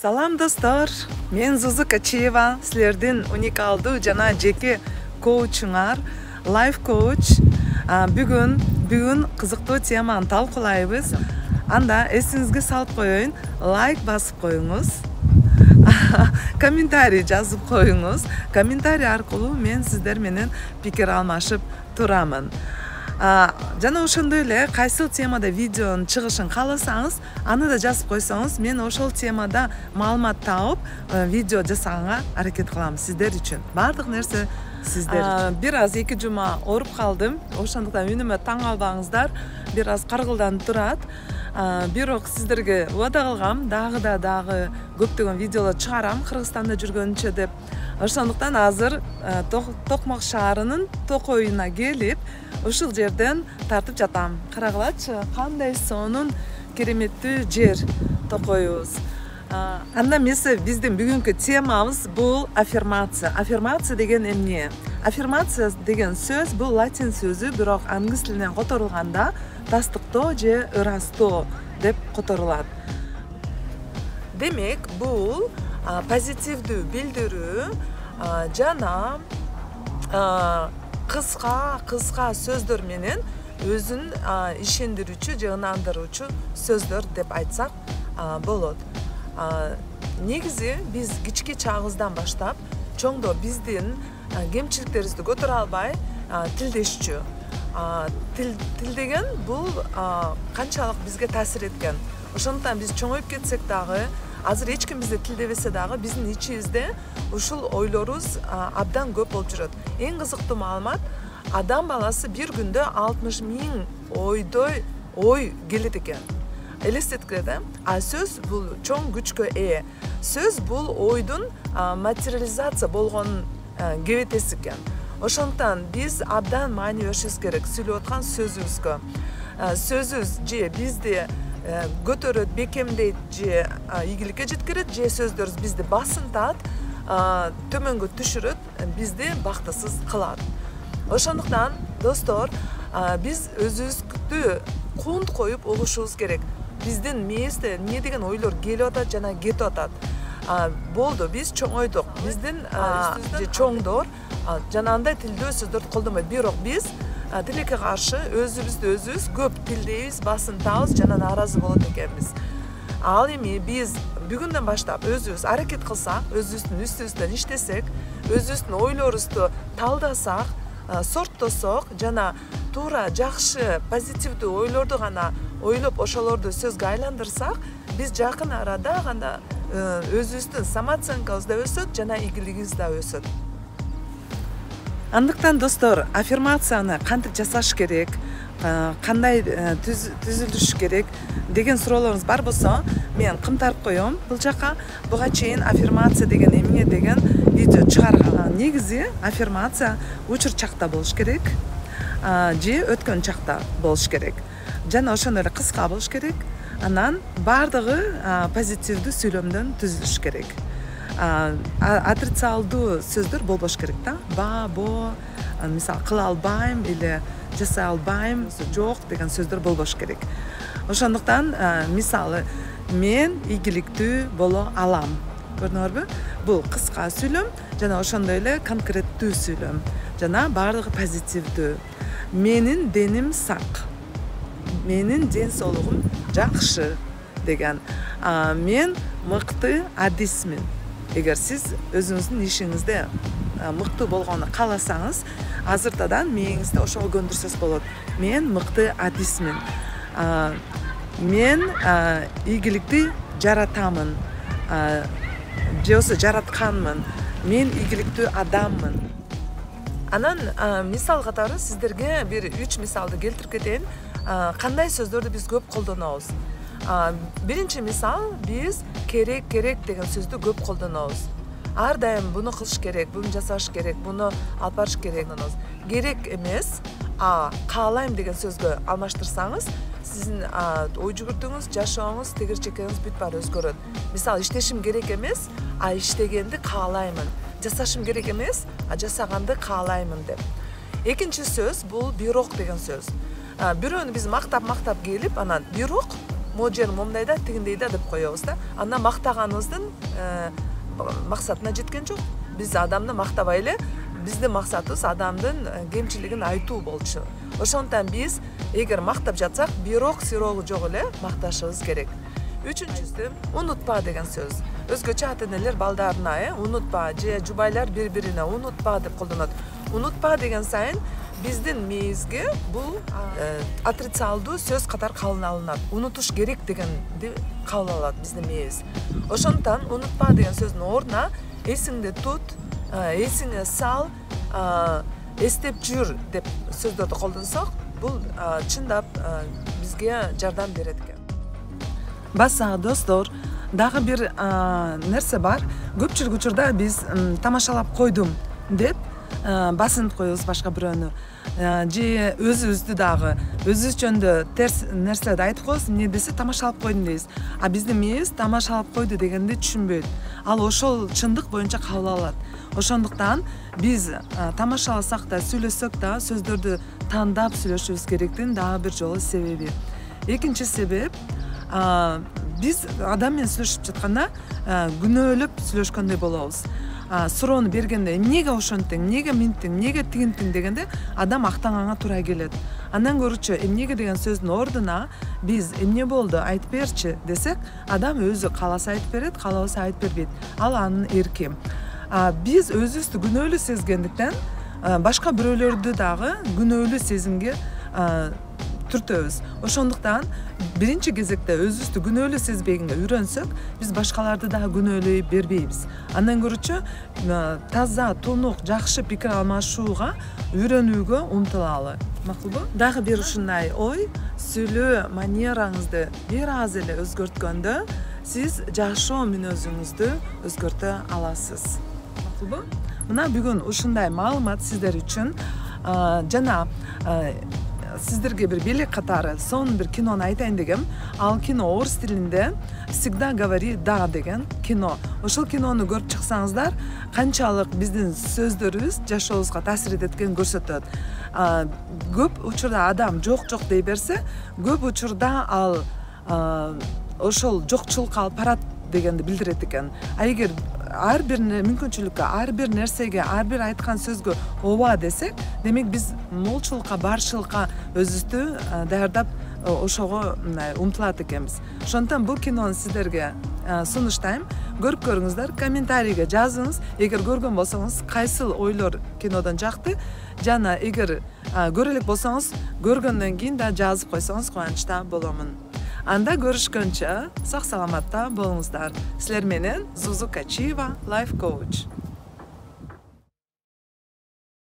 Салам достор, мен Зузу Качиева, силердин уникалдуу жана жеке коучуңар, лайф коуч. Бүгүн кызыктуу теманы талкуулайбыз. Анда эсиңизге салып коеюн, лайк басып коюңуз, комментарий жазып коюңуз. Комментарий аркылуу мен сиздер менен пикир алмашып турамын. Жана ошондой эле кайсыл темада видеонун чыгышын кааласаңыз, аны да жазып койсоңуз, мен ошол темада маалымат тауып, видео жасаганга аракет кылам сиздер үчүн. Бардык нерсе сиздер үчүн. Бир аз 2 жума ооруп калдым. Ошондуктан үнүмө таң калбаңыздар. Бир аз каргылданып турат. Бирок сиздерге убада кылгам, дагы көптөгөн видеолор чыгарам Кыргызстанда жүргөнчө деп. Ошондуктан азыр Токмок шаарынын Токойуна келип, ушул жерден тартып жатам. Карагылачы, кандай сонун кереметтүү жер Токоюбуз. Анда биздин бүгүнкү темабыз бул аффирмация. Аффирмация деген эмне? Аффирмация деген сөз бул латин сөзү, бирок англис тилинен которулганда тастыктоо же ырастоо деп которулат. Демек, бул позитивдүү билдирүү жана кыска сөздөр менен өзүн ишендирүүчү же ынандыруучу сөздөр деп айтсак болот. Негизи биз кичке чагыбыздан баштап чоңдор биздин кемчиликтерибизди көтөрө албай тилдешчү. Тил деген бул канчалык бизге таасир эткен. Ошондуктан биз чоңоюп кетсек дагы, азыр эч ким бизди тилдебесе дагы, биздин ичибизде ушул ойлорубуз абдан көп болуп жүрөт. Эң кызыктуу маалымат, адам баласы бир күндө 60 000 ой келет экен. Элестеткиле, сөз бул чоң күчкө ээ. Сөз бул ойдун материализация болгонун кебетеси экен. Ошондуктан биз абдан маани беришибиз керек сүйлөп аткан сөзүбүзгө. Сөзүбүз же бизди көтөрөт, бекемдейт, же ийгиликке жеткирет, же сөздөрүбүз бизди басынтат, төмөнгө түшүрөт, бизди бактысыз кылат. Ошондуктан достор, биз өзүбүздү кунт коюп угушубуз керек. Биздин мээбизде эмне деген ойлор келип атат жана кетип атат. Болду, биз чоңойдук. Биздин же чоңдор жана андай тилдүү сөздөрдү колдонбойт. Бирок биз тилекке каршы өзүбүз көп тилдейбиз, басынтабыз жана нааразы болот экенбиз. Ал эми биз бүгүндөн баштап өзүбүз аракет кылсак, өзүбүздүн үстүбүздөн иштесек, өзүбүздүн ойлорубузду талдасак, сорттосок жана туура жакшы позитивдүү ойлорду гана ойлоп ошолорду сөзгө айландырсак, биз жакын арада гана өзүбүздүн самооценкабыз да өсөт жана ийгилигибиз да өсөт. Андыктан достор, аффирмацияны кантип жасаш керек, кандай түзүлүш керек деген суроолоруңуз бар болсо, мен кымтарып коем бул жака. Буга чейин аффирмация деген эмне деген видео чыгарган. Негизи аффирмация учур чакта болуш керек, же өткөн чакта болуш керек. Жана ошондой эле кыска болуш керек. Анан бардыгы позитивдүү сүйлөмдөн түзүлүш керек. Отрицалдуу сөздөр болбош керек да. Бо, мисалы кыла албайм или жасай албайм, жок деген сөздөр болбош керек. Ошондуктан мисалы мен ийгиликтүү боло алам. Көрдүңөрбү? Бул кыска сүйлөм жана ошондой эле конкреттүү сүйлөм. Жана бардыгы позитивдүү. Менин деним сак. Менин ден соолугум жакшы деген. Мен мыкты адисмин. Эгер сиз өзүңүздүн ишиңизде мыкты болгону кааласаңыз, азыртадан мээңизде ошого көндүрсөз болот. Мен мыкты адисмин. Мен ийгиликти жаратамын. Же болбосо жаратканмын. Мен ийгиликтүү адаммын. Анан мисал катары сиздерге бир 3 мисалды келтирип кетейин. Кандай сөздөрдү биз көп колдонобуз? Биринчи мисал, биз керек деген сөздү көп колдонобуз. Ар дайым буну кылыш керек, буну жасаш керек, буну алып барыш керек. Керек эмес, каалайм деген сөзгө алмаштырсаңыз, сиздин ой жүгүртүүңүз, жашооңуз, тегерчекеңиз бүт баары өзгөрөт. Мисалы, иштешим керек эмес, иштегенди каалаймын. Жасашым керек эмес, жасаганды каалаймын деп. Экинчи сөз бул бирок деген сөз. Бирөөнү биз мактап келип, анан бирок могу жериң момундай да тигиндей да деп коебуз да. Андан мактаганыбыздын максатына жеткен жок. Биз адамды мактабай эле, биздин максатыбыз адамдын кемчилигин айтуу болчу. Ошондуктан биз эгер мактап жатсак, бирок сирогу жок эле макташыбыз керек. Үчүнчүсү унутпа деген сөз. Өзгөчө ата-энелер балдарына унутпа же жубайлар бири-бирине унутпа деп колдонот. Унутпа деген сайын биздин мээзге бул отрицалдуу сөз катары кабыл алынат. Унутуш керек дегенди кабыл алат биздин мээз. Ошондуктан унутпа деген сөздүн ордуна эсиңде тут, эсиңе сал, эстеп жүр деп сөздөрдү колдонсок, бул чындап бизге жардам берет экен. Баса достор, дагы бир нерсе бар. Көпчүлүк учурда биз тамашалап койдум деп басынып коебуз башка бирөөнү. Же өзүбүздү дагы өзүбүз жөнүндө терс нерселерди айтып коебуз, эмне десе тамашалап койдум дейбиз. А биздин мээз тамашалап койду дегенди түшүнбөйт. Ал ошол чындык боюнча кабыл алат. Ошондуктан биз тамашаласак да, сүйлөсөк да сөздөрдү тандап сүйлөшүбүз керектигин дагы бир жолу себеби. Экинчи себеп, биз адам менен сүйлөшүп жатканда күнөөлөп сүйлөшкөндөй болобуз. Суроону бергенде эмнеге ошонттиң, эмнеге минттиң, эмнеге тигинтиң дегенде адам актанганга туура келет. Андан көрүүчү эмнеге деген сөздүн ордуна биз эмне болду айтып берчи десек, адам өзү кааласа айтып берет, каалабаса айтып бербейт. Ал анын эрки. Биз өзүбүздү күнөөлүү сезгендиктен башка бирөөлөрдү дагы күнөөлүү сезимге түртөбүз. Ошондуктан биринчи кезекте өзүбүздү күнөөлүү сезбегенге үйрөнсөк, биз башкаларды дагы күнөөлөй бербейбиз. Андан көрүүчү таза, тунук, жакшы пикир алмашууга үйрөнүүгө умтулалы. Макулбу? Дагы бир ушундай ой, сүйлөө манераңызды бир аз эле өзгөрткөндө, сиз жашоо мүнөзүңүздү өзгөртө аласыз. Макулбу? Мына бүгүн ушундай маалымат сиздер үчүн. Жана сиздерге бир белек катары сонун бир кинону айтайын дегем. Ал кино орус тилинде «Всегда говори да» деген кино. Ошол кинону көрүп чыксаңыздар, канчалык биздин сөздөрүбүз жашообузга таасир эткенин көрсөтөт. Көп учурда адам жок дей берсе, көп учурда ал ошол жокчулукка алып барат дегенди билдирет экен. Эгер ар бир мүмкүнчүлүккө, ар бир нерсеге, ар бир айткан сөзгө ооба десек, демек биз молчулукка, барчылыкка өзүбүздү даярдап ошого умтулат экенбиз. Ошондуктан бул кинону сиздерге сунуштайм. Көрүп көрүңүздөр, комментарийге жазыңыз. Эгер көргөн болсоңуз, кайсыл ойлор кинодон жакты, жана эгер көрө элек болсоңуз, көргөндөн кийин да жазып койсоңуз кубанычта боломун. Анда көрүшкөнчө сак саламатта болуңуздар. Силер менен Зузу Качиева, Life Coach.